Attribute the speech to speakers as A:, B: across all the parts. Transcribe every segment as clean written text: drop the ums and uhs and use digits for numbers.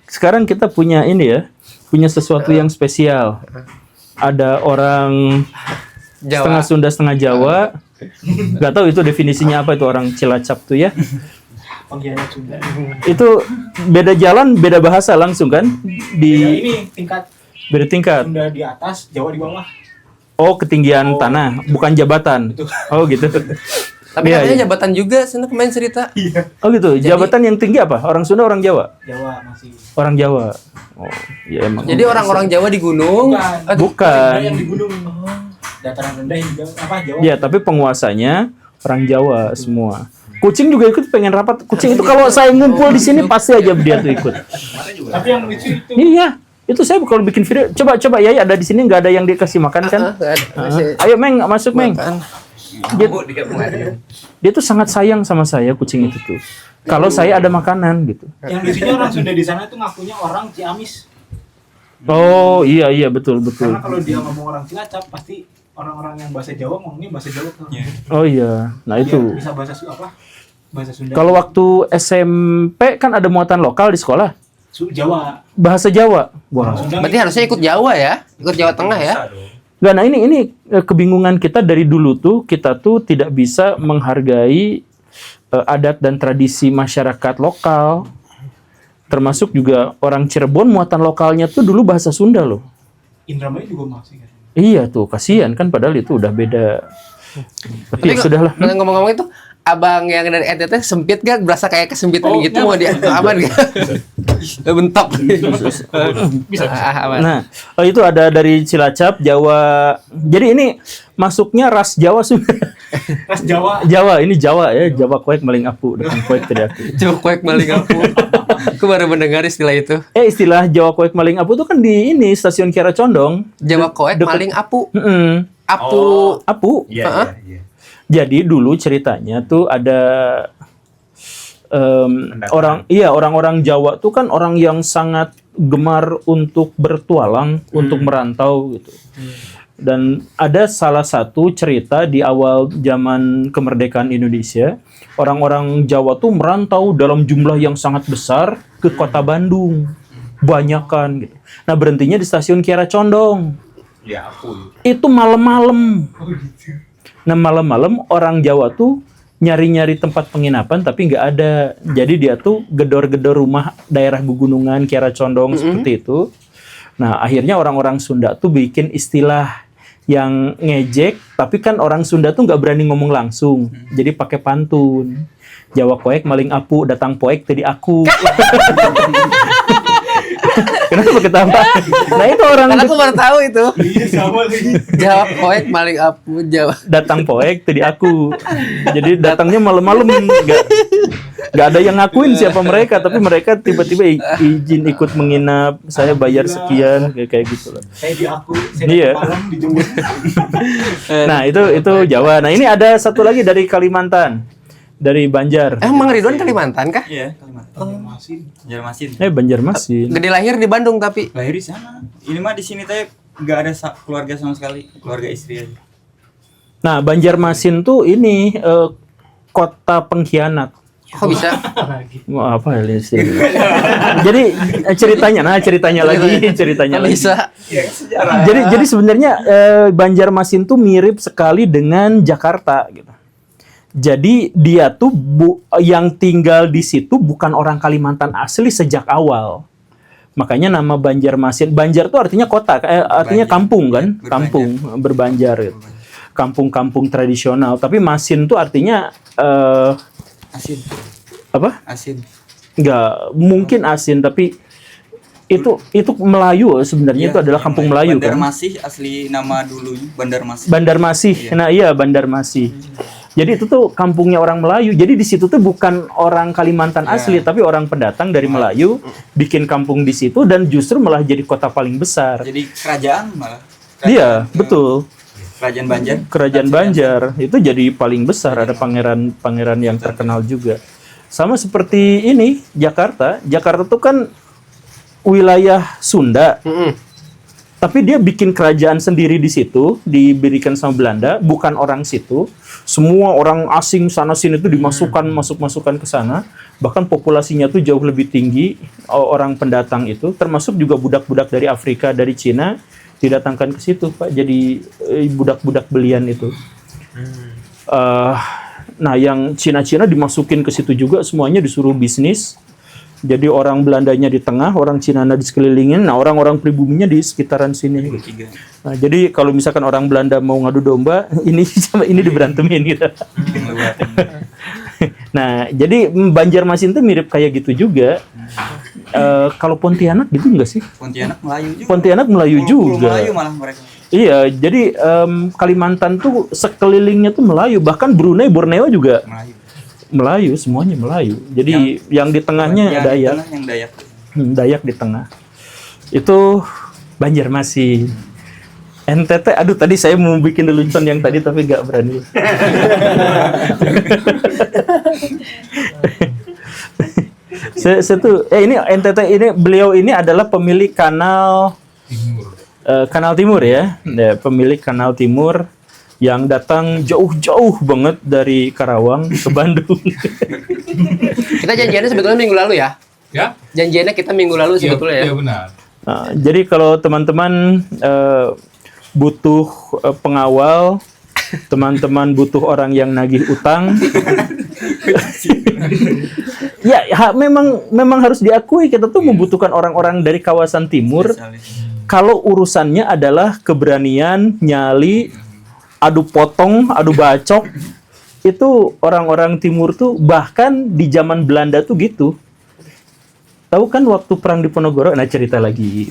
A: sekarang kita punya ini ya, punya sesuatu yang spesial. Ada orang setengah Sunda setengah Jawa. Gak tahu itu definisinya apa itu orang Cilacap tuh ya.
B: Pengkhianat Sunda.
A: Itu beda jalan, beda bahasa langsung kan?
B: Ini tingkat
A: Beda tingkat.
B: Sunda di atas, Jawa di bawah.
A: Oh, ketinggian tanah, bukan jabatan.
B: Betul.
A: Oh gitu.
C: Tapi
A: Iya,
C: katanya
A: iya.
C: jabatan juga, sana kemarin cerita.
A: Oh gitu. Jabatan yang tinggi apa? Orang Sunda, orang Jawa?
B: Jawa masih.
A: Orang Jawa. Oh, ya emang.
C: Jadi orang-orang Jawa di gunung.
B: Bukan.
A: Bukan.
B: Yang di gunung. Dataran rendah yang di Jawa. Apa Jawa?
A: Ya, tapi penguasanya orang Jawa semua. Kucing juga ikut pengen rapat. Kucing itu kalau saya ngumpul di sini pasti aja dia tuh ikut.
B: Tapi yang lucu itu.
A: Iya. Itu saya kalau bikin video, coba ya ada di sini nggak ada yang dikasih makan kan? Ayo Meng, masuk Meng. Dia tuh sangat sayang sama saya kucing itu tuh. Kalau saya ada makanan gitu.
B: Yang lucunya orang Sunda di sana itu ngakunya orang Ciamis.
A: Oh iya betul.
B: Karena kalau dia ngomong orang Cilacap pasti orang-orang yang bahasa Jawa ngomongnya bahasa Jawa tuh.
A: Oh iya. Nah
B: Dia
A: itu.
B: bisa bahasa apa? Bahasa Sunda.
A: Kalau waktu SMP kan ada muatan lokal di sekolah.
B: Jawa.
A: Bahasa Jawa. Wah.
B: Sunda
C: Berarti harusnya ikut Jawa ya? Ikut Jawa Tengah ya?
A: Nggak, nah ini kebingungan kita dari dulu tuh, kita tuh tidak bisa menghargai adat dan tradisi masyarakat lokal. Termasuk juga orang Cirebon muatan lokalnya tuh dulu bahasa Sunda loh.
B: Indramayu juga masih kan.
A: Iya tuh, kasihan kan padahal itu udah beda. Tapi ya sudahlah.
C: Ngomong-ngomong itu, abang yang dari NTT sempit gak? Berasa kayak kesempitan gitu mau dia aman gak? Bentok. Bisa. Aman.
A: Nah, itu ada dari Cilacap, Jawa. Jadi ini masuknya ras Jawa Sunda.
B: Ras Jawa.
A: Jawa, ini Jawa ya, Jawa Koek Maling Apu, datang Koek tidak aku.
C: Jawa Koek Maling Apu. Aku baru mendengar istilah itu.
A: Istilah Jawa Koek Maling Apu itu kan di ini stasiun Kiara Condong.
C: Jawa Koek Maling Apu. Apu.
A: Apu.
D: Iya.
A: Jadi dulu ceritanya tuh ada orang-orang Jawa tuh kan orang yang sangat gemar untuk bertualang, untuk merantau gitu. Dan ada salah satu cerita di awal zaman kemerdekaan Indonesia, orang-orang Jawa tuh merantau dalam jumlah yang sangat besar ke kota Bandung, banyakan gitu. Nah berhentinya di stasiun Kiara Condong.
D: Ya aku.
A: Itu malam-malam. Nah malam-malam orang Jawa tuh nyari-nyari tempat penginapan tapi nggak ada. Jadi dia tuh gedor-gedor rumah daerah pegunungan Kiara Condong seperti itu. Nah akhirnya orang-orang Sunda tuh bikin istilah yang ngejek, tapi kan orang Sunda tuh nggak berani ngomong langsung. Jadi pakai pantun. Jawa Koek Maling Apu, datang poek tadi aku. Kenapa ketawa? Nah itu orang.
C: Karena aku baru tahu itu.
B: Iya sama lagi.
C: Jawa Koek Maling Apu, Jawa.
A: Datang poek tadi aku. Jadi datangnya malam-malam, nggak ada yang ngakuin siapa mereka, tapi mereka tiba-tiba izin ikut menginap, saya bayar sekian kayak gitu loh.
B: Saya diakui, saya
A: Iya.
B: malam dijemput.
A: Nah itu Jawa. Nah ini ada satu lagi dari Kalimantan, dari Banjar.
C: Mang Ridwan Kalimantan kah?
D: Iya, Kalimantan. Banjarmasin.
A: Banjarmasin.
C: Gede lahir di Bandung tapi.
D: Lahir di sana. Ini mah di sini teh nggak ada keluarga sama sekali, keluarga istri aja.
A: Nah Banjarmasin tuh ini kota pengkhianat.
C: Kok bisa?
A: Wah, apa ya sih? Jadi ceritanya lagi.
C: Bisa.
A: Jadi sebenarnya Banjarmasin tuh mirip sekali dengan Jakarta gitu. Jadi dia tuh yang tinggal di situ bukan orang Kalimantan asli sejak awal. Makanya nama Banjarmasin, Banjar tuh artinya kota, artinya kampung kan, kampung berbanjar gitu. Kampung-kampung tradisional. Tapi Masin tuh artinya
D: Asin.
A: apa?
D: Asin.
A: Nggak mungkin asin, tapi itu Melayu sebenarnya, itu adalah kampung Melayu kan.
D: Banjarmasih asli nama dulunya Banjarmasih.
A: Banjarmasih.
D: Iya.
A: Nah iya Banjarmasih. Jadi itu tuh kampungnya orang Melayu. Jadi di situ tuh bukan orang Kalimantan asli, tapi orang pendatang dari Melayu bikin kampung di situ dan justru malah jadi kota paling besar.
D: Jadi kerajaan malah.
A: Iya, betul.
D: Kerajaan Banjar.
A: Kerajaan Banjar itu jadi paling besar, ada pangeran yang terkenal juga. Sama seperti ini Jakarta. Jakarta tuh kan wilayah Sunda. Tapi dia bikin kerajaan sendiri di situ, diberikan sama Belanda, bukan orang situ. Semua orang asing sana sini itu masukkan ke sana. Bahkan populasinya tuh jauh lebih tinggi orang pendatang itu, termasuk juga budak-budak dari Afrika, dari Cina didatangkan ke situ, Pak. Jadi budak-budak belian itu. Nah, yang Cina-Cina dimasukin ke situ juga, semuanya disuruh bisnis. Jadi orang Belandanya di tengah, orang Cinana di sekelilingin, nah orang-orang pribuminya di sekitaran sini. Nah, jadi kalau misalkan orang Belanda mau ngadu domba, ini sama ini diberantemin gitu. Nah, jadi Banjarmasin itu mirip kayak gitu juga. Kalau Pontianak gitu enggak sih?
D: Pontianak Melayu juga.
A: Pontianak Melayu juga.
D: Melayu malah mereka.
A: Iya, jadi Kalimantan tuh sekelilingnya tuh Melayu, bahkan Brunei, Borneo juga Melayu, semuanya Melayu. Jadi yang di tengahnya Dayak.
D: Yang Dayak.
A: Dayak di tengah. Itu Banjarmasin. NTT, aduh tadi saya mau bikin lelucon yang tadi tapi gak berani. saya tuh, ini NTT ini, beliau ini adalah pemilik kanal Kanal Timur ya, pemilik Kanal Timur yang datang jauh-jauh banget dari Karawang ke Bandung.
C: Kita janjiannya sebetulnya minggu lalu ya.
E: Ya?
C: Janjiannya kita minggu lalu sebetulnya ya.
E: Iya benar.
A: Nah, jadi kalau teman-teman butuh pengawal, teman-teman butuh orang yang nagih utang, memang harus diakui kita tuh membutuhkan orang-orang dari kawasan timur. Kalau urusannya adalah keberanian, nyali, adu potong, adu bacok, itu orang-orang timur tuh bahkan di zaman Belanda tuh gitu. Tahu kan waktu perang di Ponorogo, nah cerita lagi.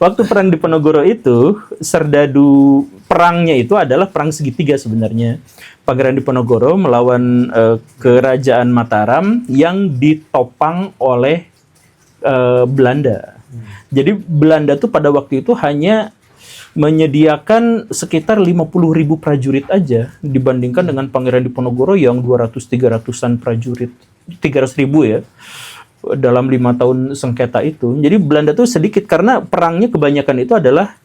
A: Waktu perang di Ponorogo itu, serdadu perangnya itu adalah perang segitiga sebenarnya. Pangeran Diponegoro melawan kerajaan Mataram yang ditopang oleh Belanda. Jadi Belanda tuh pada waktu itu hanya menyediakan sekitar 50.000 prajurit aja dibandingkan dengan Pangeran Diponegoro yang 200-300an prajurit, 300.000 ya dalam 5 tahun sengketa itu. Jadi Belanda tuh sedikit karena perangnya kebanyakan itu adalah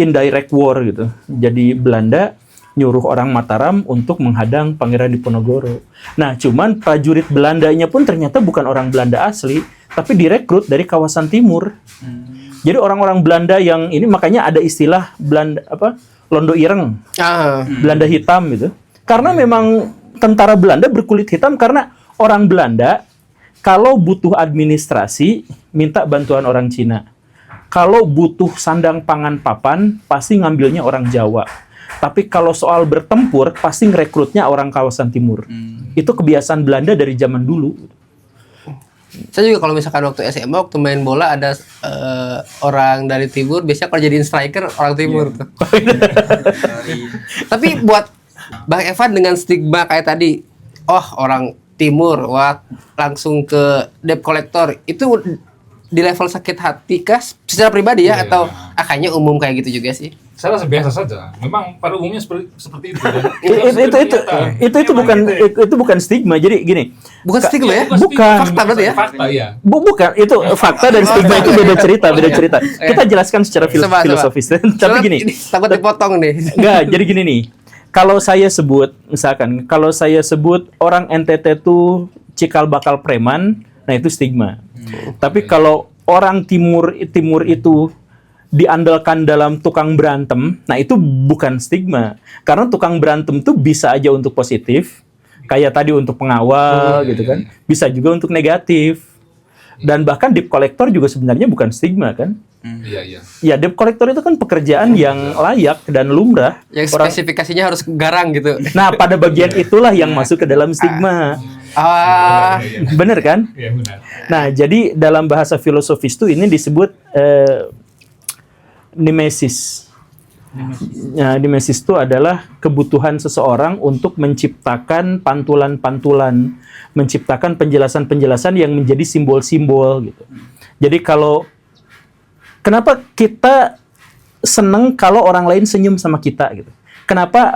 A: indirect war gitu. Jadi Belanda nyuruh orang Mataram untuk menghadang Pangeran Diponegoro. Nah, cuman prajurit Belandanya pun ternyata bukan orang Belanda asli, tapi direkrut dari kawasan timur. Jadi orang-orang Belanda yang ini makanya ada istilah Belanda Londo Ireng, Belanda hitam gitu. Karena memang tentara Belanda berkulit hitam karena orang Belanda kalau butuh administrasi minta bantuan orang Cina. Kalau butuh sandang pangan papan pasti ngambilnya orang Jawa. Tapi kalau soal bertempur pasti ngerekrutnya orang kawasan timur. Itu kebiasaan Belanda dari zaman dulu.
C: Saya juga kalau misalkan waktu SMA, waktu main bola ada orang dari timur, biasanya kalau jadiin striker orang timur tuh. Tapi buat Bang Evan dengan stigma kayak tadi, orang timur, langsung ke debt collector, itu di level sakit hati kah secara pribadi ya, atau kayaknya umum kayak gitu juga sih?
E: Saya rasa biasa saja. Memang pada umumnya seperti itu.
A: Itu bukan stigma. Jadi gini.
C: Bukan stigma ya?
A: Bukan.
C: Fakta berarti ya?
E: Fakta ya.
A: Bukan. Itu fakta dan stigma itu beda cerita. Kita jelaskan secara filosofis. Tapi gini.
C: Takut dipotong nih.
A: Enggak, jadi gini nih. Kalau saya sebut orang NTT itu cikal bakal preman, nah itu stigma. Tapi kalau orang timur itu diandalkan dalam tukang berantem, nah itu bukan stigma. Karena tukang berantem tuh bisa aja untuk positif, kayak tadi untuk pengawal gitu kan. Bisa juga untuk negatif. Dan bahkan debt collector juga sebenarnya bukan stigma kan.
E: Iya.
A: Ya, debt collector itu kan pekerjaan yang layak dan lumrah.
C: Yang spesifikasinya harus garang gitu.
A: Nah, pada bagian itulah yang masuk ke dalam stigma. Bener kan?
E: Iya, benar.
A: Nah, jadi dalam bahasa filosofis itu ini disebut Nemesis. Nah, Nemesis itu adalah kebutuhan seseorang untuk menciptakan pantulan-pantulan, menciptakan penjelasan-penjelasan yang menjadi simbol-simbol gitu. Jadi kenapa kita seneng kalau orang lain senyum sama kita gitu? Kenapa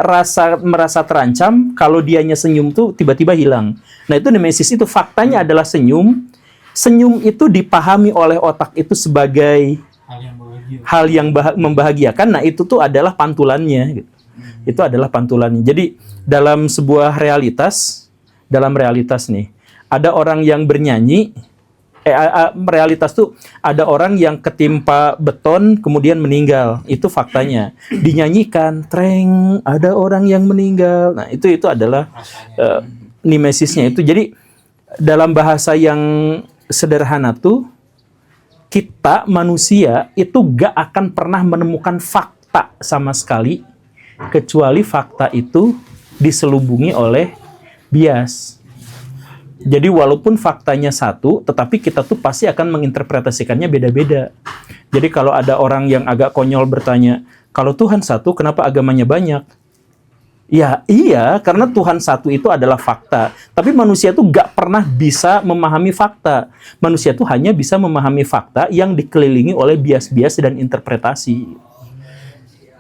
A: merasa terancam kalau dianya senyum tuh tiba-tiba hilang? Nah, itu Nemesis itu faktanya adalah senyum. Senyum itu dipahami oleh otak itu sebagai hal yang membahagiakan. Nah, itu tuh adalah pantulannya gitu. Itu adalah pantulannya. Jadi dalam sebuah realitas, nih, ada orang yang bernyanyi, realitas tuh ada orang yang ketimpa beton kemudian meninggal. Itu faktanya. Dinyanyikan, treng, ada orang yang meninggal. Nah, itu adalah nimesisnya itu. Jadi dalam bahasa yang sederhana tuh, kita manusia itu gak akan pernah menemukan fakta sama sekali kecuali fakta itu diselubungi oleh bias. Jadi walaupun faktanya satu, tetapi kita tuh pasti akan menginterpretasikannya beda-beda. Jadi kalau ada orang yang agak konyol bertanya, kalau Tuhan satu, kenapa agamanya banyak? Ya iya, karena Tuhan satu itu adalah fakta. Tapi manusia tuh gak pernah bisa memahami fakta. Manusia tuh hanya bisa memahami fakta yang dikelilingi oleh bias-bias dan interpretasi.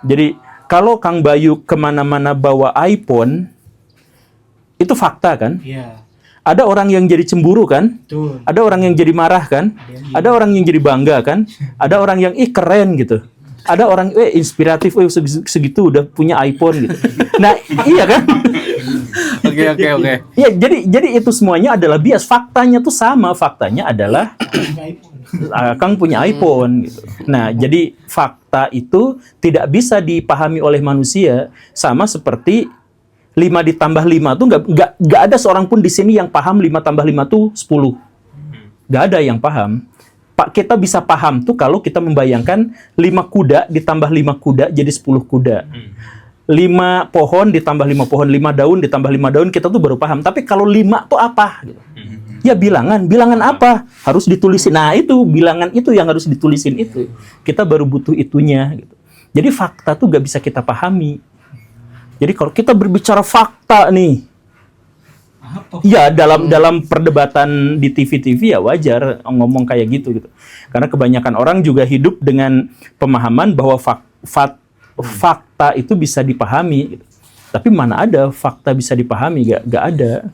A: Jadi kalau Kang Bayu kemana-mana bawa iPhone, itu fakta kan?
B: Iya.
A: Ada orang yang jadi cemburu kan?
B: Betul.
A: Ada orang yang jadi marah kan? Ada orang yang jadi bangga kan? Ada orang yang keren gitu. Ada orang inspiratif, segitu udah punya iPhone gitu. Nah, iya kan?
C: Oke.
A: Iya, jadi itu semuanya adalah bias. Faktanya tuh sama. Faktanya adalah Kang punya iPhone gitu. Nah, jadi fakta itu tidak bisa dipahami oleh manusia, sama seperti 5 ditambah 5 tuh nggak ada seorang pun di sini yang paham 5 tambah 5 tuh 10. Nggak ada yang paham. Pak, kita bisa paham tuh kalau kita membayangkan 5 kuda ditambah 5 kuda jadi 10 kuda. 5 pohon ditambah 5 pohon, 5 daun ditambah 5 daun, kita tuh baru paham. Tapi kalau 5 tuh apa? Ya bilangan apa? Harus ditulisin. Nah itu, bilangan itu yang harus ditulisin itu. Kita baru butuh itunya. Gitu. Jadi fakta tuh nggak bisa kita pahami. Jadi kalau kita berbicara fakta nih, ya dalam perdebatan di TV ya wajar ngomong kayak gitu. Karena kebanyakan orang juga hidup dengan pemahaman bahwa fakta itu bisa dipahami. Gitu. Tapi mana ada fakta bisa dipahami? Gak ada.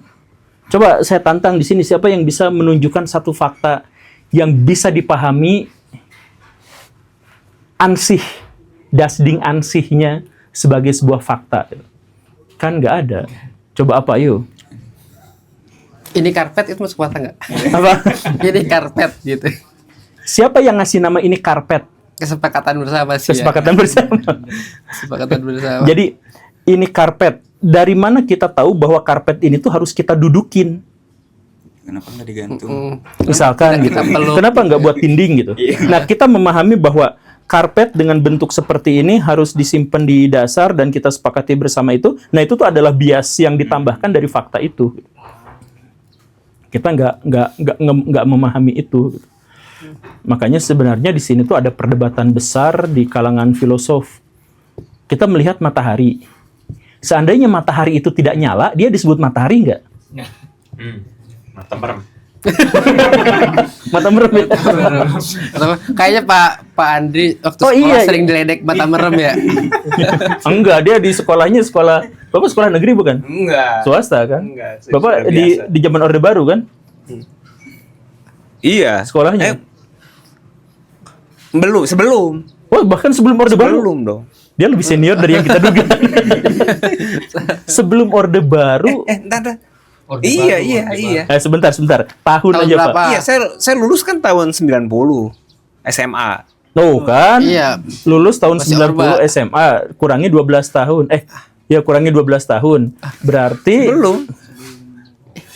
A: Coba saya tantang di sini, siapa yang bisa menunjukkan satu fakta yang bisa dipahami ansih, dasding ansihnya sebagai sebuah fakta? Kan nggak ada. Coba apa, yuk?
C: Ini karpet itu masuk mata nggak?
A: Apa?
C: Ini karpet gitu.
A: Siapa yang ngasih nama ini karpet?
C: Kesepakatan bersama sih.
A: Kesepakatan bersama.
C: Kesepakatan bersama.
A: Jadi ini karpet. Dari mana kita tahu bahwa karpet ini tuh harus kita dudukin?
D: Kenapa nggak digantung?
A: Misalkan gitu. Kenapa nggak buat dinding gitu? Nah, kita memahami bahwa karpet dengan bentuk seperti ini harus disimpan di dasar dan kita sepakati bersama itu. Nah, itu tuh adalah bias yang ditambahkan dari fakta itu. Kita nggak memahami itu. Makanya sebenarnya di sini tuh ada perdebatan besar di kalangan filosof. Kita melihat matahari. Seandainya matahari itu tidak nyala, dia disebut matahari nggak?
E: Mata merem.
A: Mata merem ya?
C: Kayaknya Pak Andri waktu sekolah sering diledek mata merem ya.
A: Enggak, dia di sekolahnya Bapak sekolah negeri bukan?
F: Enggak.
A: Swasta kan?
F: Enggak.
A: Bapak di zaman Orde Baru kan?
F: Iya.
A: Sekolahnya?
F: Sebelum.
A: Wah, bahkan sebelum Orde Baru?
F: Belum dong.
A: Dia lebih senior dari yang kita duga. Sebelum Orde Baru.
F: Entar.
E: Orde
F: Iya.
A: Sebentar. Tahun aja,
C: berapa?
A: Pak.
F: Iya, saya lulus kan tahun 90 SMA.
A: Tuh kan?
C: Iya.
A: Lulus tahun
C: Masih
A: 90
C: Orba.
A: SMA, kurangi 12 tahun. Kurangi 12 tahun. Berarti
F: Belum.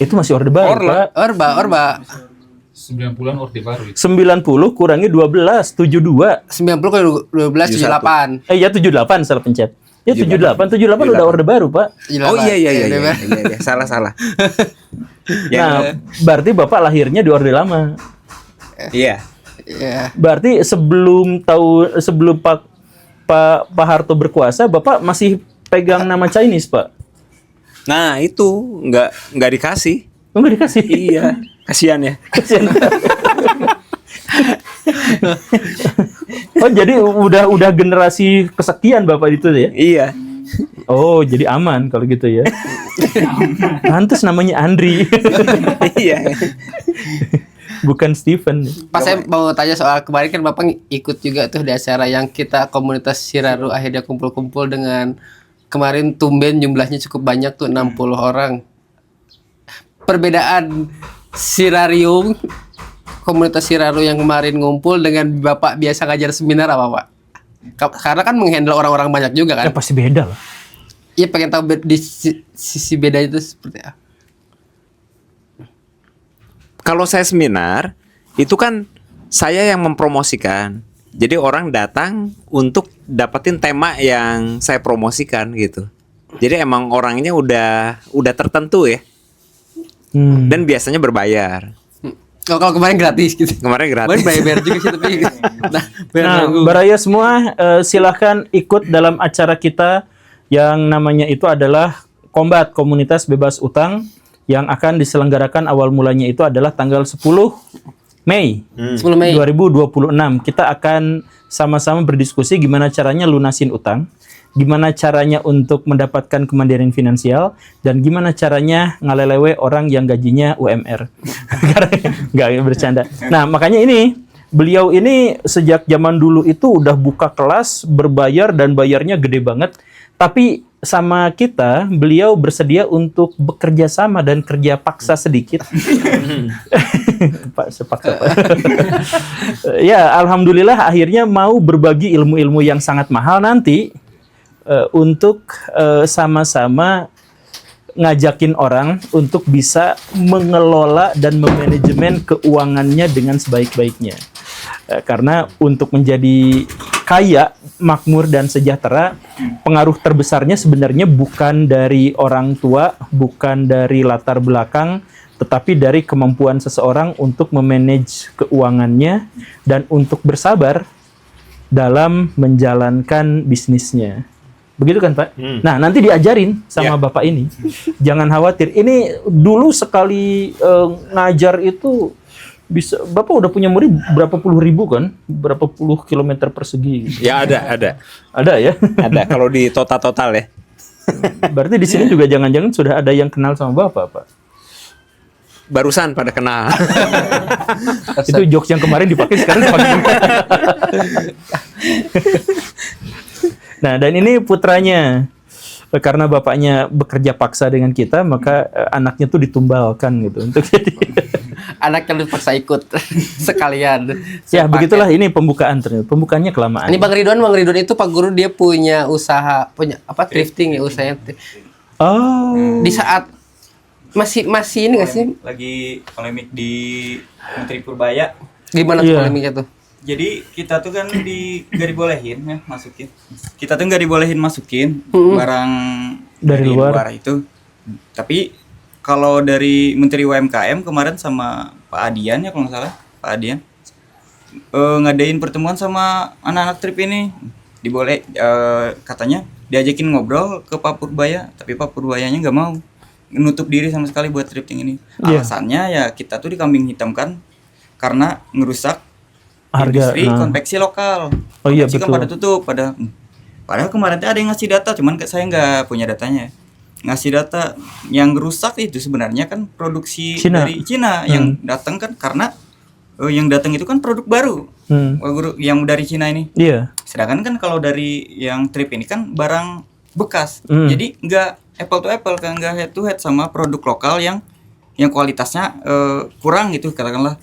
A: itu masih Orde Baru, Pak.
C: Orba.
E: 90-an Orde Baru itu.
A: 90 kurangi 12, 72.
C: 90 ke 12 78.
A: Ya 78 salah pencet. Ya 78 udah Orde Baru, Pak.
C: 78.
F: Oh iya.
C: Iya.
F: Salah.
A: Nah, berarti Bapak lahirnya di Orde Lama.
F: Iya.
C: Iya.
A: Berarti sebelum Pak Harto berkuasa, Bapak masih pegang nama Chinese, Pak.
F: Nah, itu enggak dikasih.
A: Enggak dikasih.
F: Iya. Kasihan ya.
A: Kasihan. Oh, jadi udah generasi kesekian Bapak itu ya?
F: Iya.
A: Oh, jadi aman kalau gitu ya. Pantes namanya Andri.
F: Iya.
A: Bukan Steven.
C: Pas saya mau tanya soal kemarin kan Bapak ikut juga tuh di acara yang kita komunitas Siraru akhirnya kumpul-kumpul dengan kemarin tumben jumlahnya cukup banyak tuh 60 orang. Perbedaan Sirarium, komunitas Siraru yang kemarin ngumpul dengan Bapak biasa ngajar seminar apa Pak? Karena kan menghandle orang-orang banyak juga kan?
A: Ya pasti beda lah.
C: Iya pengen tahu di sisi beda itu seperti apa?
F: Kalau saya seminar, itu kan saya yang mempromosikan. Jadi orang datang untuk dapetin tema yang saya promosikan gitu. Jadi emang orangnya udah tertentu ya. Dan biasanya berbayar.
C: Kalau kemarin gratis gitu.
F: Kemarin gratis.
C: Kemarin bayar juga sih tapi.
A: Nah, Baraya semua silahkan ikut dalam acara kita yang namanya itu adalah Kombat Komunitas Bebas Utang yang akan diselenggarakan awal mulanya itu adalah tanggal 10 Mei
C: 10 Mei
A: 2026. Kita akan sama-sama berdiskusi gimana caranya lunasin utang, gimana caranya untuk mendapatkan kemandirian finansial, dan gimana caranya ngalelewe orang yang gajinya UMR. Nggak bercanda. Nah, makanya beliau ini sejak zaman dulu itu udah buka kelas, berbayar, dan bayarnya gede banget. Tapi sama kita, beliau bersedia untuk bekerja sama dan kerja paksa sedikit. Pak, sepaksa Pak. Ya, alhamdulillah akhirnya mau berbagi ilmu-ilmu yang sangat mahal nanti untuk sama-sama ngajakin orang untuk bisa mengelola dan memanajemen keuangannya dengan sebaik-baiknya. Karena untuk menjadi kaya, makmur, dan sejahtera, pengaruh terbesarnya sebenarnya bukan dari orang tua, bukan dari latar belakang, tetapi dari kemampuan seseorang untuk memanage keuangannya dan untuk bersabar dalam menjalankan bisnisnya. Begitu kan Pak? Nah, nanti diajarin sama Bapak ini. Jangan khawatir. Ini dulu sekali ngajar itu bisa, Bapak udah punya murid berapa puluh ribu kan? Berapa puluh kilometer persegi.
F: Ya ada.
A: Ada ya?
F: Ada kalau di total ya.
A: Berarti di sini juga jangan-jangan sudah ada yang kenal sama Bapak, Pak.
F: Barusan pada kenal.
A: Itu jokes yang kemarin dipakai sekarang dipakai. Nah, dan ini putranya. Karena bapaknya bekerja paksa dengan kita, maka anaknya tuh ditumbalkan gitu untuk jadi
C: anaknya dipaksa ikut sekalian.
A: Ya, begitulah ini pembukaan ternyata. Pembukaannya kelamaan.
C: Ini Bang Ridwan itu Pak Guru dia punya usaha, punya apa thrifting ya usahanya.
A: Oh.
C: Di saat masih ini nggak sih?
D: Lagi polemik di Menteri Purbaya.
C: Gimana tuh
A: Iya.
C: polemiknya tuh?
D: Jadi kita tuh kan nggak dibolehin ya masukin. Kita tuh nggak dibolehin masukin barang
A: Dari luar.
D: itu. Tapi kalau dari Menteri UMKM kemarin sama Pak Adian ya kalau nggak salah, Pak Adian ngadain pertemuan sama anak-anak trip ini. Katanya diajakin ngobrol ke Pak Purbaya, tapi Pak Purbayanya nggak mau, nutup diri sama sekali buat thrifting ini.
A: Iya.
D: Alasannya ya kita tuh dikambing hitamkan karena ngerusak
A: Harga,
D: industri konveksi lokal.
A: Oh iya,
D: Konveksi kan
A: betul.
D: pada tutup, padahal kemarin tuh ada yang ngasih data, cuman saya nggak punya datanya. Ngasih data yang rusak itu sebenarnya kan produksi
A: Cina.
D: dari Cina yang datang kan karena yang datang itu kan produk baru. Wah, Guru, yang dari Cina ini.
A: Iya.
D: Sedangkan kan kalau dari yang trip ini kan barang bekas. Jadi nggak apple to apple kan, nggak head to head sama produk lokal yang kualitasnya kurang gitu katakanlah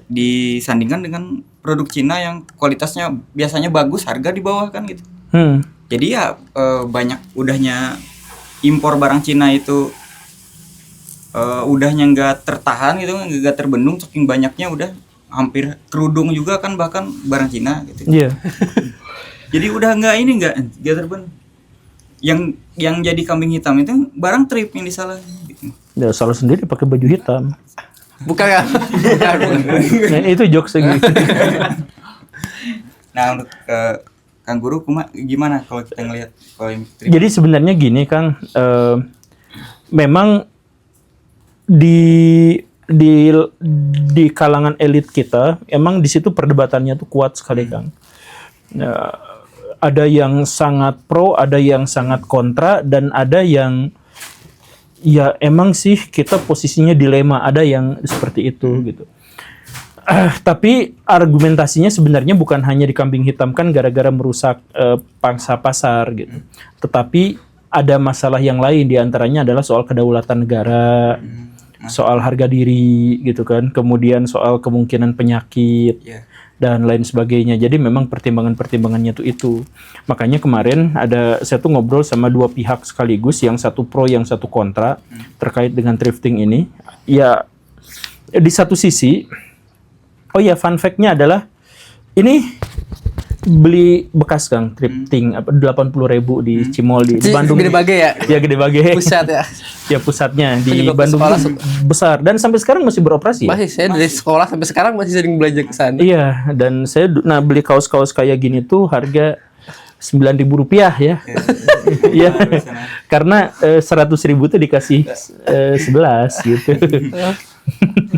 D: disandingkan dengan produk Cina yang kualitasnya biasanya bagus, harga di bawah kan gitu. Jadi ya banyak udahnya impor barang Cina itu udahnya nggak tertahan gitu, nggak terbendung saking banyaknya, udah hampir kerudung juga kan bahkan barang Cina gitu.
A: Iya.
D: Jadi udah nggak terbendung. Yang jadi kambing hitam itu barang trip yang disalahin gitu.
A: Ya, salah sendiri pakai baju hitam.
C: Bukan ya?
A: Nah, itu jokes gitu.
D: Nah, untuk Kang Guru gimana kalau kita ngelihat polemik trip?
A: Jadi sebenarnya gini Kang, memang di kalangan elit kita, emang di situ perdebatannya tuh kuat sekali Kang. Ada yang sangat pro, ada yang sangat kontra, dan ada yang ya emang sih kita posisinya dilema, ada yang seperti itu gitu. Tapi argumentasinya sebenarnya bukan hanya dikambing hitamkan gara-gara merusak pangsa pasar gitu. Tetapi ada masalah yang lain, diantaranya adalah soal kedaulatan negara, soal harga diri gitu kan, kemudian soal kemungkinan penyakit
D: Iya.
A: dan lain sebagainya. Jadi memang pertimbangannya tuh itu. Makanya kemarin saya tuh ngobrol sama dua pihak sekaligus, yang satu pro, yang satu kontra terkait dengan thrifting ini. Ya di satu sisi, oh ya fun fact-nya adalah ini beli bekas Kang thrifting 80.000 di Cimol di Bandung.
C: Gede Bage ya?
A: Ya Gede Bage.
C: Pusat ya.
A: Ya pusatnya di
C: Juga
A: Bandung
C: sekolah
A: tuh besar dan sampai sekarang masih beroperasi. Ya?
C: Masih, saya dari sekolah sampai sekarang masih sering belanja ke sana.
A: Iya, dan saya beli kaos-kaos kayak gini tuh harga Rp9.000 ya. Iya. Karena 100.000 tuh dikasih 11 gitu.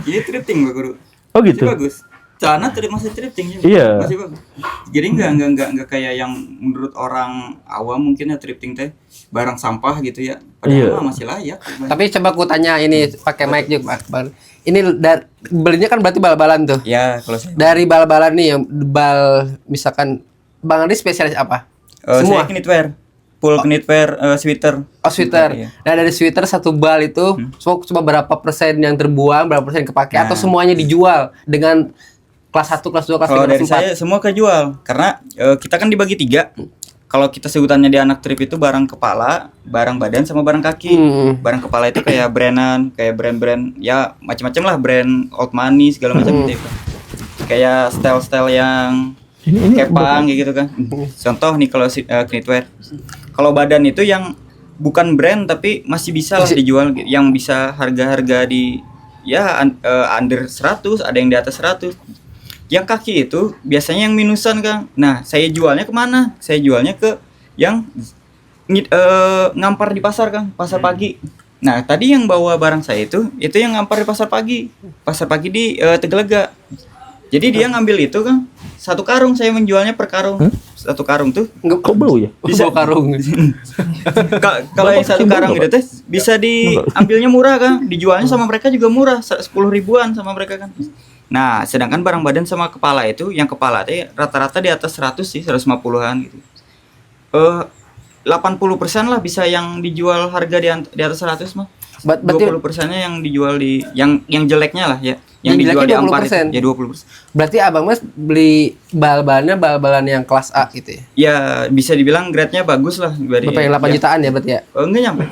D: Ini thrifting Pak Guru.
A: Oh gitu.
D: Masih bagus. Celana masih thrifting ya.
A: Iya.
D: Masih bagus. Jadi enggak kayak yang menurut orang awam mungkin ya thrifting teh barang sampah gitu ya. Padahal
A: Iya.
D: mah masih layak.
C: Tapi coba aku tanya ini pakai mic juga, Bang. Ini belinya kan berarti bal-balan tuh.
D: Ya, kalau saya
C: Dari bal-balan nih yang misalkan Bang Andi spesialis apa? Semua.
D: saya knitwear. Full knitwear sweater.
C: Oh, sweater.
D: Iya.
C: Nah, dari sweater satu bal itu cuma berapa persen yang terbuang, berapa persen kepake, atau semuanya dijual dengan kelas 1, kelas 2, kelas 3,
D: Kalau
C: kelas
D: dari
C: 4?
D: saya semua kejual karena kita kan dibagi 3. Kalau kita sebutannya di anak trip itu barang kepala, barang badan sama barang kaki. Barang kepala itu kayak brandan, kayak brand-brand ya macam-macam lah, brand old money segala macam gitu. Kayak style-style yang kepang kayak gitu kan. Contoh nih kalau knitwear. Kalau badan itu yang bukan brand tapi masih bisa lah dijual, yang bisa harga-harga di ya under 100, ada yang di atas 100. Yang kaki itu biasanya yang minusan Kang. Nah, saya jualnya kemana? Saya jualnya ke yang ngampar di pasar Kang, pasar pagi. Nah, tadi yang bawa barang saya itu yang ngampar di pasar pagi di Tegalega. Jadi dia ngambil itu Kang, 1 karung saya menjualnya per karung. 1 karung tuh
A: Kok bau ya?
C: Bisa karung.
D: kalau yang 1 karung itu teh bisa diambilnya murah Kang, dijualnya sama mereka juga murah, 10 ribuan sama mereka kan. Nah, sedangkan barang badan sama kepala itu, yang kepala teh rata-rata di atas 100 sih, 150-an gitu. 80% lah bisa yang dijual harga di atas 100 mah.
C: Berarti
D: 20%-nya yang dijual di yang jeleknya lah ya. Yang
C: Yang
D: dijual di
C: jeleknya
D: ampar
C: 20%.
D: itu. Ya 20%.
C: berarti Abang Mas beli bal-balan yang kelas A gitu ya.
D: Ya bisa dibilang grade-nya bagus lah dari
C: Berapa yang 8 jutaan ya berarti ya?
D: Enggak nyampe.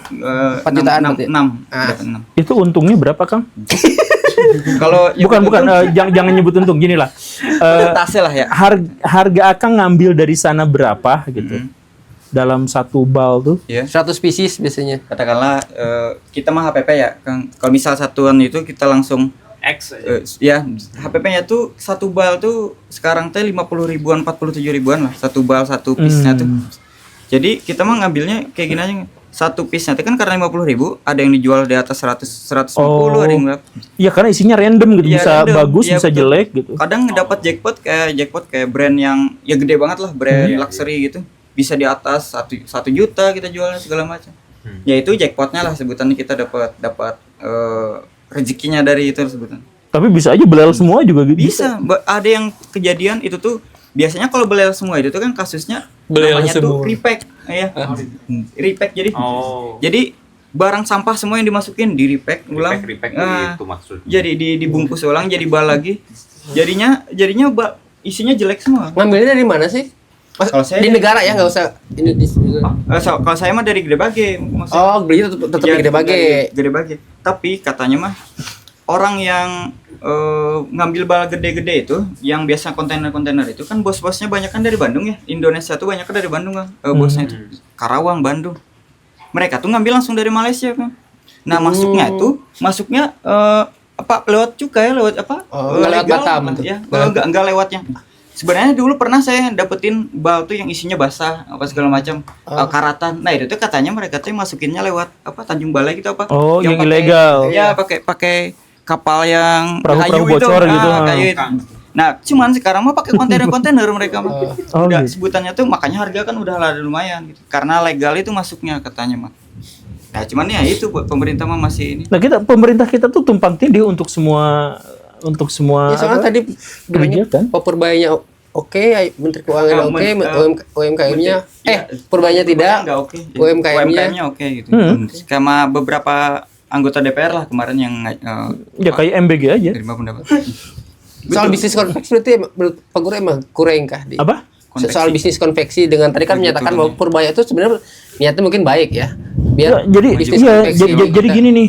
C: 4 jutaan berarti?
D: 6.
A: Itu untungnya berapa Kang?
D: Kalau
A: Bukan jangan nyebut untung, gini lah.
D: tasnya lah ya.
A: Harga Akang ngambil dari sana berapa gitu. Dalam satu bal tuh.
D: Ya.
C: 100 pieces biasanya.
D: Katakanlah kita mah HPP ya. Kalau misal satuan itu kita langsung
E: X aja.
D: ya HPP-nya tuh 1 bal tuh sekarang teh 50 ribuan, 47 ribuan lah 1 bal 1 piece-nya tuh. Jadi kita mah ngambilnya kayak gini aja. 1 piece-nya tuh kan karena 50.000, ada yang dijual di atas 100 150, ada yang berapa.
A: Iya, karena isinya random gitu,
D: Iya,
A: bisa
D: random.
A: bagus,
D: Iya,
A: bisa
D: betul.
A: jelek gitu.
D: Kadang dapat jackpot kayak brand yang ya gede banget lah, brand luxury gitu. Bisa di atas 1 juta kita jualnya segala macam. Ya itu jackpotnya lah sebutannya, kita dapat rezekinya dari itu sebutan.
A: Tapi bisa aja belel semua juga gitu.
D: Bisa, ada yang kejadian itu tuh biasanya kalau belel semua itu tuh kan kasusnya
C: Belel
D: namanya
C: semua.
D: tuh repack ya. Repack jadi barang sampah semua yang dimasukin di repack ulang.
E: Repack
D: Nah,
E: itu maksudnya.
D: jadi dibungkus ulang jadi bal lagi. Jadinya isinya jelek semua.
C: Ngambilnya dari mana sih?
D: Kalau saya
C: di
D: dari-
C: negara ya, nggak usah ini di
D: Kalau saya mah dari Gede Bage. maksudnya.
C: Oh, belinya tetap
D: Ya,
C: di Gede Bage.
D: dari Gede Bage. Tapi katanya mah orang yang ngambil bal gede-gede itu, yang biasa kontainer-kontainer itu kan bos-bosnya banyak kan dari Bandung ya. Indonesia tuh banyak kan dari Bandung kan. Bosnya itu Karawang, Bandung. Mereka tuh ngambil langsung dari Malaysia kan. Nah, masuknya lewat cukai, lewat apa?
C: Nggak lewat
D: legal,
C: Batam tuh.
D: ya. Enggak lewatnya. Sebenarnya dulu pernah saya dapetin bal tuh yang isinya basah apa segala macam, karatan. Nah, itu tuh katanya mereka tuh masukinnya lewat Tanjung Balai gitu apa?
A: Oh, yang
D: pakai-
A: ilegal.
D: Ya, pakai kapal yang
A: Perahu-perahu
D: kayu itu.
A: bocor gitu.
D: Kayu itu. Nah, cuman sekarang mah pakai kontainer-kontainer mereka mah.
A: Oh,
D: Udah
A: gitu.
D: sebutannya tuh makanya harga kan udah lah lumayan gitu. Karena legal itu masuknya katanya mah. Nah, cuman ya itu buat pemerintah mah masih ini.
A: Nah, pemerintah kita tuh tumpang tindih untuk semua
C: Ya soalnya
A: apa?
C: tadi bilangnya
A: kebijakan.
C: Popurbayanya oke, Menteri Keuangan oke, UMKM-nya Purbanya tidak,
D: Nggak oke.
C: UMKM-nya
D: oke gitu. Sama beberapa anggota DPR lah kemarin yang
A: Ya kayak MBG aja.
D: terima pendapat.
C: soal bisnis konveksi berarti menurut Pak Guru emang kurang kah di
A: Apa?
C: soal bisnis konveksi dengan tadi kan menyatakan bahwa Purbaya itu sebenarnya niatnya mungkin baik ya biar
A: Jadi
C: bisnis
A: iya,
C: konveksi
A: jadi
C: kita-
A: gini nih,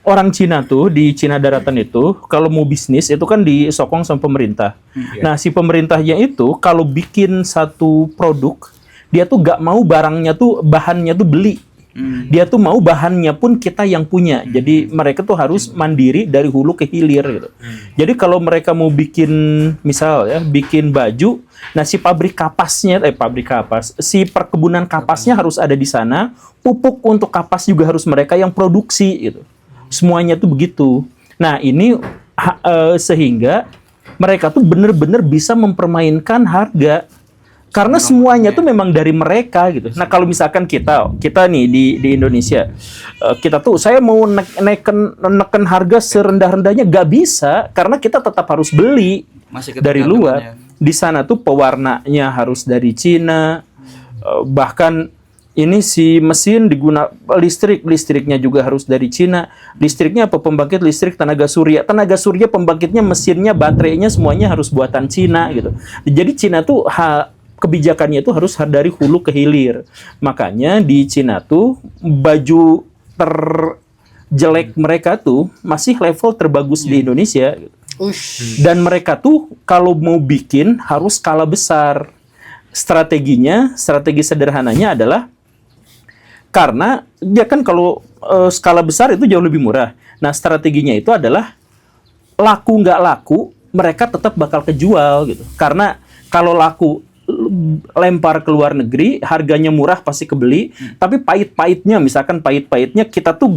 A: orang Cina tuh di Cina daratan itu kalau mau bisnis itu kan disokong sama pemerintah. Nah, si pemerintahnya itu kalau bikin satu produk, dia tuh gak mau barangnya tuh bahannya tuh beli. Dia tuh mau bahannya pun kita yang punya. Jadi mereka tuh harus mandiri dari hulu ke hilir gitu. Jadi kalau mereka mau bikin misal ya, bikin baju, nah si pabrik kapasnya si perkebunan kapasnya harus ada di sana, pupuk untuk kapas juga harus mereka yang produksi gitu. Semuanya tuh begitu. Nah, ini sehingga mereka tuh bener-bener bisa mempermainkan harga. Karena semuanya tuh memang dari mereka gitu. Nah, kalau misalkan kita nih di Indonesia, kita tuh saya mau neken harga serendah-rendahnya gak bisa karena kita tetap harus beli
D: Masih
A: dari
D: ketergantungan
A: luar.
D: ya.
A: Di sana tuh pewarnanya harus dari Cina. Bahkan ini si mesin listriknya juga harus dari Cina. Listriknya apa? Pembangkit listrik tenaga surya. Tenaga surya pembangkitnya, mesinnya, baterainya semuanya harus buatan Cina gitu. Jadi Cina tuh kebijakannya itu harus dari hulu ke hilir. Makanya di Cina tuh baju terjelek mereka tuh masih level terbagus di Indonesia. Dan mereka tuh kalau mau bikin harus skala besar. Strategi sederhananya adalah karena dia kan kalau skala besar itu jauh lebih murah. Nah, strateginya itu adalah laku nggak laku, mereka tetap bakal kejual gitu. Karena kalau laku lempar ke luar negeri, harganya murah pasti kebeli, tapi pahit-pahitnya kita tuh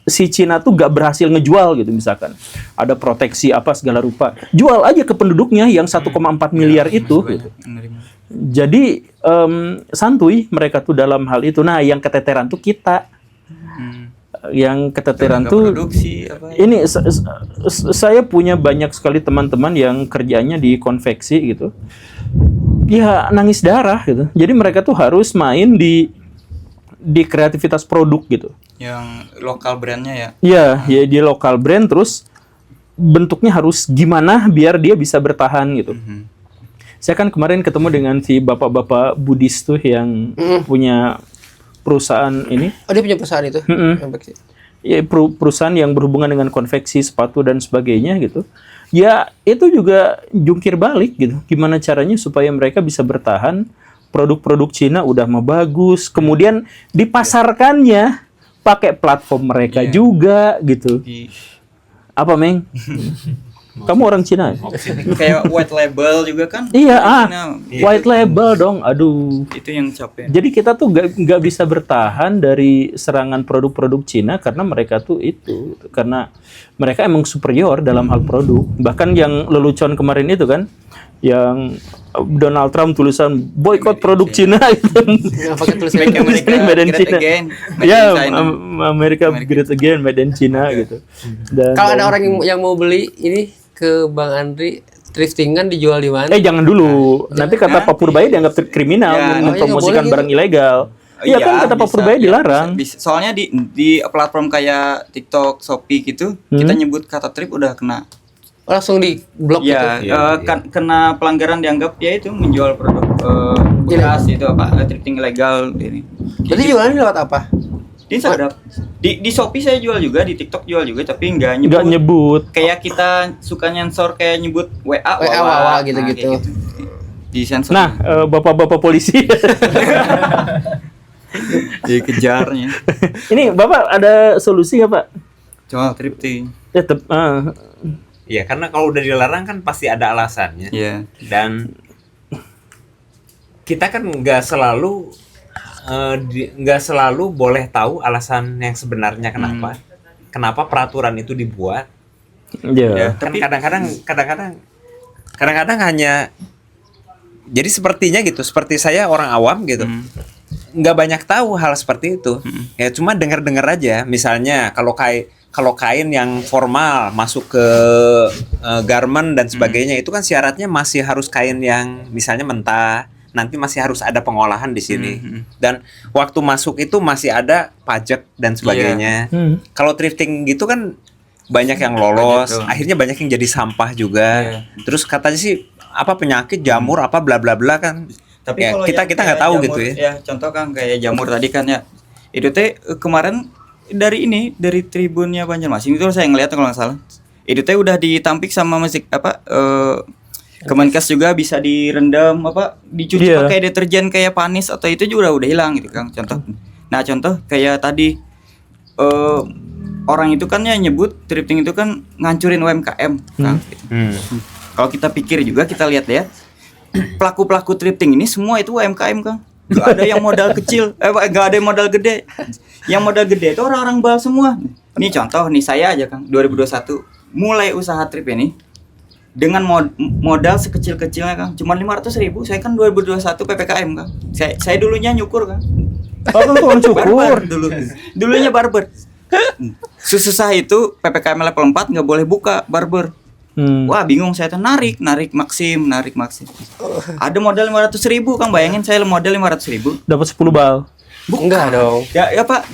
A: si Cina tuh gak berhasil ngejual gitu misalkan. Ada proteksi apa segala rupa. Jual aja ke penduduknya yang 1,4 miliar itu gitu. Jadi santuy mereka tuh dalam hal itu. Nah, yang keteteran tuh kita. Yang keteteran tuh
D: produksi apa ya?
A: ini saya punya banyak sekali teman-teman yang kerjanya di konveksi gitu. Ya nangis darah gitu. Jadi mereka tuh harus main di kreativitas produk gitu.
D: Yang lokal brandnya ya.
A: Iya, ya di lokal brand terus bentuknya harus gimana biar dia bisa bertahan gitu. Saya kan kemarin ketemu dengan si bapak-bapak Buddhis tuh yang punya perusahaan ini.
C: Oh, dia punya perusahaan itu. Konveksi.
A: Ya, perusahaan yang berhubungan dengan konveksi sepatu dan sebagainya gitu. Ya itu juga jungkir balik gitu. Gimana caranya supaya mereka bisa bertahan? Produk-produk Cina udah mah bagus, kemudian dipasarkannya pakai platform mereka juga gitu. Apa, Meng? Kamu orang Cina?
D: Kayak white label juga kan?
A: Iya,
D: Cina,
A: white label dong. Aduh.
D: itu yang capek.
A: Jadi kita tuh nggak bisa bertahan dari serangan produk-produk Cina karena mereka tuh itu, karena mereka emang superior dalam hal produk. Bahkan yang lelucon kemarin itu kan, yang Donald Trump tulisan boykot produk Cina itu.
C: Pakai tulisan
D: Make America
A: Made in
D: Great
A: China.
D: Again, Made
A: Ya,
D: in China.
A: America Great Again, Made in China gitu. Dan,
C: Kalau ada orang yang mau beli ini ke Bang Andri, thriftingan dijual di mana?
A: jangan dulu. Nanti kata Pak Purbaya dianggap kriminal
D: Ya,
A: mempromosikan
C: nggak boleh
A: barang ilegal. Iya kan kata Pak
D: bisa,
A: Purbaya
D: ya,
A: dilarang.
D: bisa. Soalnya di platform kayak TikTok, Shopee gitu, kita nyebut kata trip udah kena.
C: Langsung di blok
D: Ya,
C: gitu.
D: kena pelanggaran dianggap ya itu menjual produk bekas itu apa thrifting ilegal ini.
C: Berarti jualannya lewat apa?
D: Di Instagram. Di Shopee saya jual juga, di TikTok jual juga tapi nggak nyebut.
A: Nggak nyebut.
D: Kayak kita suka nyensor kayak nyebut WA,
C: wawa
D: nah,
C: gitu-gitu.
D: kayak Di sensor.
A: Nah, bapak-bapak polisi.
D: dikejarnya.
A: Ini Bapak ada solusi nggak Pak?
D: Jual thrifting.
F: Ya karena kalau udah dilarang kan pasti ada alasannya.
D: Iya.
F: Dan kita kan nggak selalu boleh tahu alasan yang sebenarnya kenapa peraturan itu dibuat.
A: Ya.
F: Kan kadang-kadang hanya jadi sepertinya gitu, seperti saya orang awam gitu, nggak banyak tahu hal seperti itu. Ya cuma dengar-dengar aja. Misalnya kalau kain yang formal masuk ke garment dan sebagainya itu kan syaratnya masih harus kain yang misalnya mentah, nanti masih harus ada pengolahan di sini. Dan waktu masuk itu masih ada pajak dan sebagainya. Kalau thrifting gitu kan banyak yang lolos,
D: Banyak tuh.
F: akhirnya banyak yang jadi sampah juga. Terus katanya sih apa penyakit jamur apa bla bla bla kan.
D: Tapi
F: Ya,
D: kalau
F: kita
D: yang
F: nggak
D: kayak
F: tahu
D: jamur,
F: gitu ya.
D: Ya contoh kan kayak jamur tadi kan ya. Itu teh kemarin dari Tribunnya Banjarmasin itu saya ngeliat kalau nggak salah. Itu teh udah ditampik sama Kemenkes juga bisa direndam dicuci
A: Iya.
D: pakai deterjen kayak panis atau itu juga udah hilang gitu kan contoh. Nah contoh kayak tadi orang itu kan ya nyebut thrifting itu kan ngancurin UMKM kan. Gitu. Kalau kita pikir juga kita lihat ya pelaku-pelaku thrifting ini semua itu UMKM kan. Gak ada yang modal kecil, gak ada yang modal gede. Yang modal gede itu orang-orang bal semua. Nih contoh nih saya aja kan 2021 mulai usaha trip ini dengan modal sekecil-kecilnya kan cuma 500.000. Saya kan 2021 PPKM kan. Saya dulunya nyukur kan.
A: Oh, tukang cukur.
D: Barber dulunya barber. Susah itu PPKM level 4 nggak boleh buka barber. Wah bingung saya tuh narik Maxim. Ada modal 500.000 Kang, bayangin saya modal 500.000
A: Dapat 10 bal.
C: Enggak dong.
D: ya Pak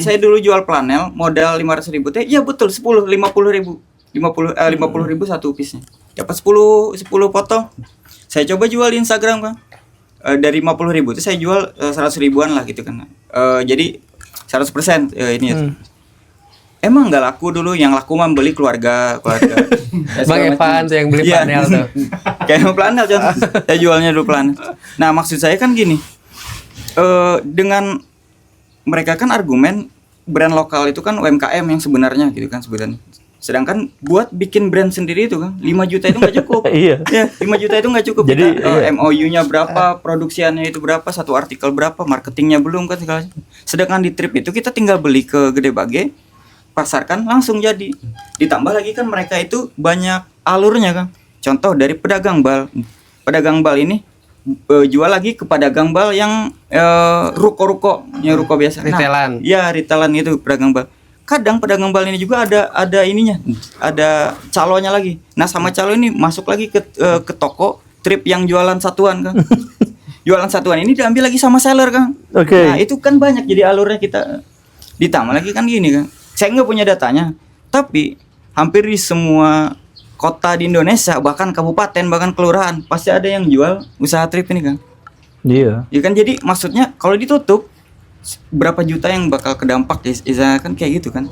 D: saya dulu jual planel modal 500.000 teh ya betul 50.000 satu piece-nya dapat 10 potong. Saya coba jual di Instagram Kang, dari 50.000 itu saya jual 100.000-an lah gitu kan. Jadi 100% ini ya. Emang nggak laku dulu, yang laku mah beli keluarga.
C: Bang Evan tuh yang beli
D: Iya.
C: panel tuh.
D: Kayak planel contoh. Saya jualnya dulu planel. Nah maksud saya kan gini, dengan mereka kan argumen brand lokal itu kan UMKM yang sebenarnya gitu kan sebenarnya. Sedangkan buat bikin brand sendiri itu kan 5 juta itu nggak cukup.
A: Iya.
D: Ya 5 juta itu nggak cukup.
A: Jadi, iya.
D: MOU-nya berapa, produksiannya itu berapa, satu artikel berapa, marketingnya belum kan segala. Sedangkan di trip itu kita tinggal beli ke Gede Bage, pasarkan langsung jadi. Ditambah lagi kan mereka itu banyak alurnya kan. Contoh dari pedagang bal. Pedagang bal ini jual lagi ke pedagang bal yang ruko-ruko, yang ruko biasa.
C: Retailan.
D: Iya, retailan itu pedagang bal. Kadang pedagang bal ini juga ada ininya, ada calonya lagi. Nah, sama calo ini masuk lagi ke toko trip yang jualan satuan kan. Jualan satuan ini diambil lagi sama seller kan.
A: Oke.
D: Nah, itu kan banyak jadi alurnya kita. Ditambah lagi kan gini kan. Saya nggak punya datanya, tapi hampir di semua kota di Indonesia, bahkan kabupaten, bahkan kelurahan, pasti ada yang jual usaha trip ini kan.
A: Iya.
D: Ya kan, jadi maksudnya kalau ditutup berapa juta yang bakal kedampak ya, kan kayak gitu kan.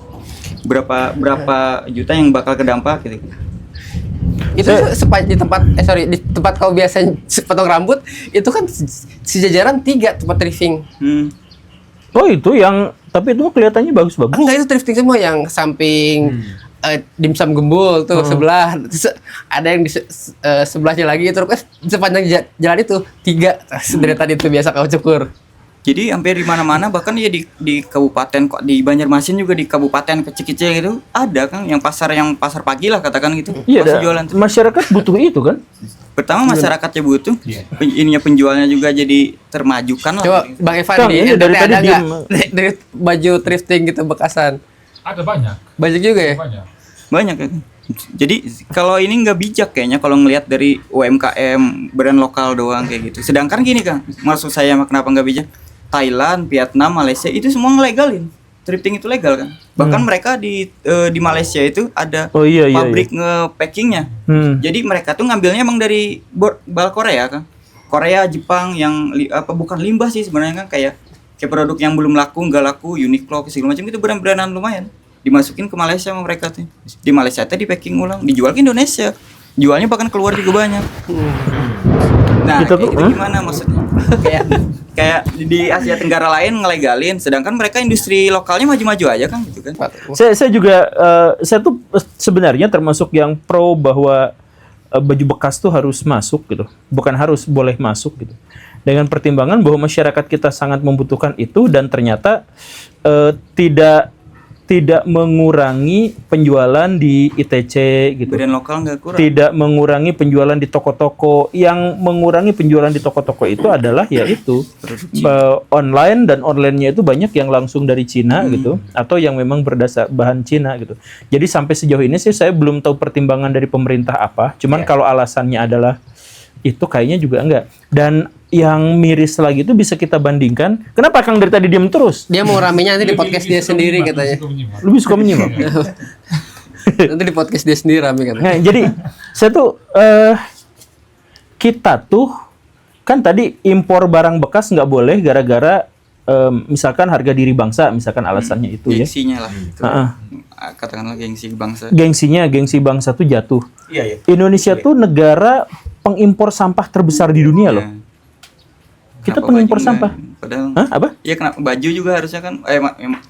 D: Berapa juta yang bakal kedampak gitu.
C: Itu di tempat kau biasa potong rambut itu kan sejajaran 3 tempat thrifting.
A: Oh itu yang, tapi itu mah kelihatannya bagus-bagus.
C: Enggak, itu thrifting semua yang samping dimsum gembul tuh sebelah. Terus ada yang di sebelahnya lagi terus sepanjang jalan itu 3 dari tadi itu biasa kau cukur.
D: Jadi hampir di mana-mana, bahkan ya di kabupaten kok, di Banjarmasin juga, di kabupaten kecil-kecil gitu ada kan yang pasar pagi lah katakan gitu.
A: Iya,
D: Masih jualan tuh.
A: masyarakat butuh itu kan.
D: Pertama masyarakatnya butuh, ininya penjualnya juga jadi termajukan lah.
C: Coba Bang Evan
A: Kang,
C: nih,
A: ini dari tadi
C: ada nggak
A: diem.
C: dari baju thrifting gitu bekasan?
E: Ada banyak.
C: Banyak juga ya?
E: Banyak.
D: Banyak ya. Jadi kalau ini nggak bijak kayaknya kalau ngelihat dari UMKM brand lokal doang kayak gitu. Sedangkan gini Kang, maksud saya kenapa nggak bijak? Thailand, Vietnam, Malaysia itu semua ngelegalin. Thrifting itu legal kan. Bahkan mereka di Malaysia itu ada
A: Oh, iya,
D: pabrik nge-packingnya. Jadi mereka tuh ngambilnya emang dari bal Korea kan. Korea, Jepang yang bukan limbah sih sebenarnya kan, kayak produk yang belum laku, nggak laku, Uniqlo segala macam itu brand-brandan lumayan. Dimasukin ke Malaysia sama mereka tuh. Di Malaysia tuh di packing ulang, dijual ke Indonesia. Jualnya bahkan keluar juga banyak. Nah,
A: Itu
D: kayak
A: tuh,
D: gitu gimana maksudnya? kayak di Asia Tenggara lain ngelegalin, sedangkan mereka industri lokalnya maju-maju aja kan gitu kan.
A: Saya juga saya tuh sebenarnya termasuk yang pro bahwa baju bekas tuh harus masuk gitu. Bukan harus, boleh masuk gitu. Dengan pertimbangan bahwa masyarakat kita sangat membutuhkan itu dan ternyata tidak tidak mengurangi penjualan di ITC gitu.
D: Brand lokal nggak kurang.
A: Tidak mengurangi penjualan di toko-toko. Yang mengurangi penjualan di toko-toko itu adalah yaitu online, dan online-nya itu banyak yang langsung dari Cina gitu, atau yang memang berdasar bahan Cina gitu. Jadi sampai sejauh ini sih saya belum tahu pertimbangan dari pemerintah apa. Cuman kalau alasannya adalah itu, kayaknya juga enggak. Dan yang miris lagi itu bisa kita bandingkan. Kenapa Kang dari tadi diam terus?
C: Dia mau ramenya nanti di podcast dia sendiri katanya.
A: Lebih suka menyimak.
C: Nanti di podcast dia sendiri rame katanya.
A: Nah, jadi saya tuh kita tuh kan tadi impor barang bekas nggak boleh gara-gara misalkan harga diri bangsa, misalkan alasannya itu ya.
D: Gengsinya lah. Itu. Katakanlah gengsi bangsa.
A: Gengsi bangsa tuh jatuh.
B: Iya, iya.
A: Indonesia tuh negara pengimpor sampah terbesar di dunia loh. Kita
D: Kenapa
A: pengimpor
D: baju
A: sampah.
D: enggak? Padahal
A: Hah? Apa?
D: Iya, kenapa baju juga harusnya kan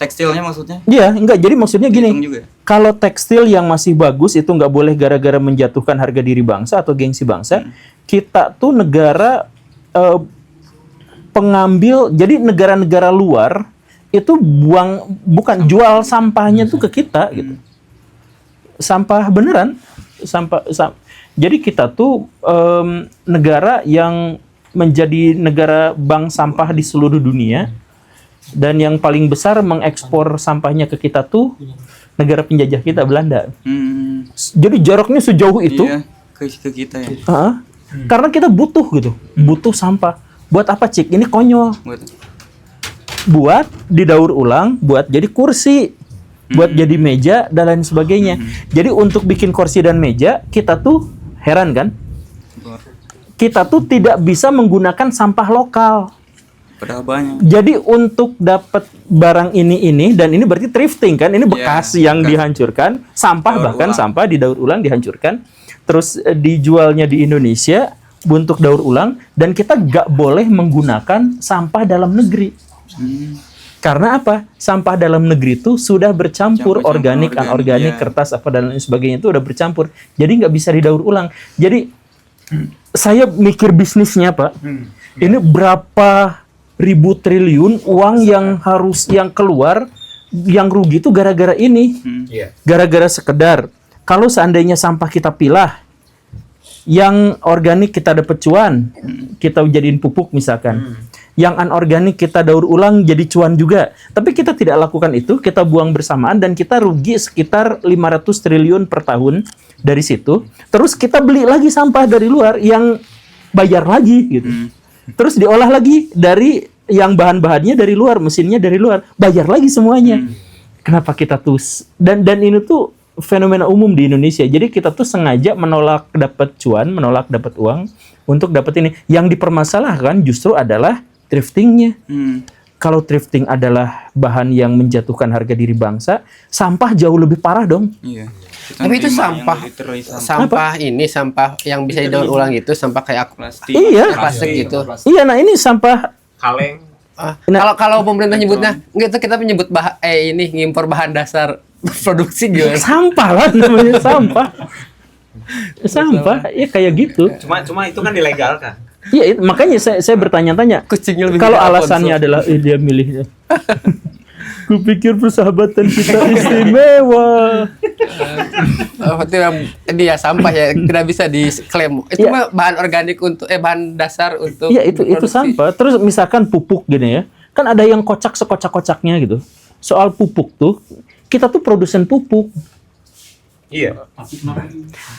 D: tekstilnya maksudnya.
A: Iya, enggak. Jadi maksudnya
D: Hitung
A: gini.
D: juga.
A: Kalau tekstil yang masih bagus itu nggak boleh gara-gara menjatuhkan harga diri bangsa atau gengsi bangsa. Kita tuh negara pengambil. Jadi negara-negara luar itu bukan jual sampahnya tuh ke kita gitu. Sampah beneran, jadi kita tuh negara yang menjadi negara bank sampah di seluruh dunia, dan yang paling besar mengekspor sampahnya ke kita tuh negara penjajah kita, Belanda. Jadi jaraknya sejauh itu.
D: Iya, ke kita ya.
A: Karena kita butuh gitu, butuh sampah. Buat apa, Cik? Ini konyol. Buat didaur ulang, buat jadi kursi, buat jadi meja dan lain sebagainya. Jadi untuk bikin kursi dan meja, kita tuh heran kan? Kita tuh tidak bisa menggunakan sampah lokal.
D: Padahal banyak.
A: Jadi untuk dapat barang ini dan ini berarti thrifting kan? Ini bekas yang dihancurkan, sampah
D: Daur
A: bahkan
D: ulang.
A: sampah didaur ulang, dihancurkan, terus dijualnya di Indonesia untuk daur ulang, dan kita nggak boleh menggunakan sampah dalam negeri. Karena apa? Sampah dalam negeri itu sudah bercampur organik, anorganik, kertas apa dan lain sebagainya itu udah bercampur. Jadi nggak bisa didaur ulang. Jadi saya mikir bisnisnya, Pak. Ini berapa ribu triliun uang yang keluar, yang rugi itu gara-gara ini. Gara-gara sekedar kalau seandainya sampah kita pilah, yang organik kita dapat cuan, kita jadiin pupuk misalkan. Yang anorganik kita daur ulang jadi cuan juga. Tapi kita tidak lakukan itu, kita buang bersamaan dan kita rugi sekitar 500 triliun per tahun dari situ. Terus kita beli lagi sampah dari luar yang bayar lagi gitu. Terus diolah lagi dari yang bahan-bahannya dari luar, mesinnya dari luar, bayar lagi semuanya. Kenapa kita tuh dan ini tuh fenomena umum di Indonesia. Jadi kita tuh sengaja menolak dapat cuan, menolak dapat uang untuk dapat ini. Yang dipermasalahkan justru adalah thriftingnya. Kalau thrifting adalah bahan yang menjatuhkan harga diri bangsa, sampah jauh lebih parah dong.
D: Iya.
C: Tapi itu sampah yang bisa didaur ulang itu sampah kayak
D: plastik.
A: Iya.
C: plastik gitu.
A: Iya, nah ini sampah.
E: Kaleng.
C: Kalau pemerintah nyebutnya enggak, itu kita menyebut ini ngimpor bahan dasar produksi gimana?
A: Sampah lah namanya, sampah. Sampah, ya kayak gitu.
E: Cuma itu kan ilegal kan?
A: Iya, makanya saya bertanya-tanya.
C: Kucingnya lebih
A: Kalau
C: milih
A: alasannya
C: Alfonso.
A: adalah dia milihnya. Kupikir persahabatan kita istimewa.
C: Itu yang dia sampah ya, tidak bisa diklaim. Itu mah bahan organik untuk bahan dasar untuk
A: Iya, itu
C: produksi.
A: sampah. Terus misalkan pupuk gini ya. Kan ada yang kocak sekocak-kocaknya gitu. Soal pupuk tuh, kita tuh produsen pupuk.
E: Iya.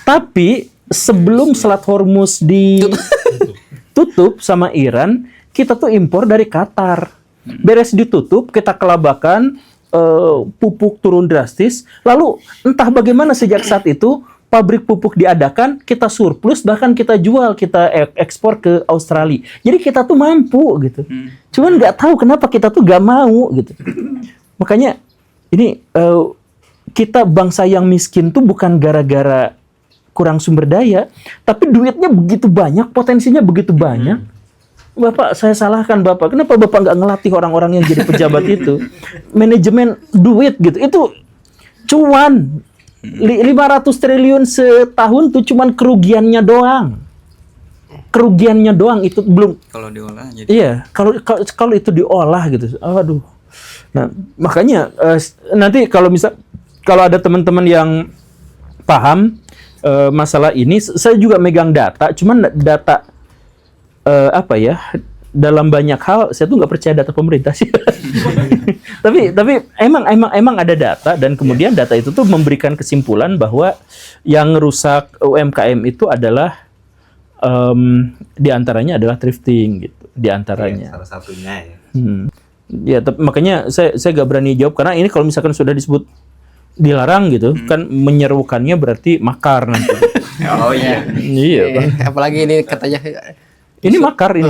A: Tapi sebelum Selat Hormuz ditutup sama Iran, kita tuh impor dari Qatar. Beres ditutup, kita kelabakan, pupuk turun drastis. Lalu entah bagaimana sejak saat itu pabrik pupuk diadakan, kita surplus, bahkan kita jual, kita ekspor ke Australia. Jadi kita tuh mampu gitu. Cuman nggak tahu kenapa kita tuh nggak mau gitu. Makanya ini kita bangsa yang miskin tuh bukan gara-gara kurang sumber daya, tapi duitnya begitu banyak, potensinya begitu banyak. Bapak, saya salahkan Bapak. Kenapa Bapak nggak ngelatih orang-orang yang jadi pejabat itu? Manajemen duit gitu. Itu cuan. 500 triliun setahun tuh cuman kerugiannya doang. Kerugiannya doang itu belum.
D: Kalau diolah jadi.
A: Iya, kalau itu diolah gitu. Aduh. Nah, makanya nanti kalau ada teman-teman yang paham masalah ini, saya juga megang data, cuman data apa ya? Dalam banyak hal saya tuh nggak percaya data pemerintah sih. tapi emang ada data, dan kemudian data itu tuh memberikan kesimpulan bahwa yang rusak UMKM itu adalah diantaranya adalah thrifting gitu, diantaranya.
E: Salah satunya ya.
A: Ya, makanya saya gak berani jawab, karena ini kalau misalkan sudah disebut dilarang gitu kan, menyerukannya berarti makar nanti.
E: Oh iya.
A: Iya kan.
C: Apalagi ini katanya
A: Ini makar ini.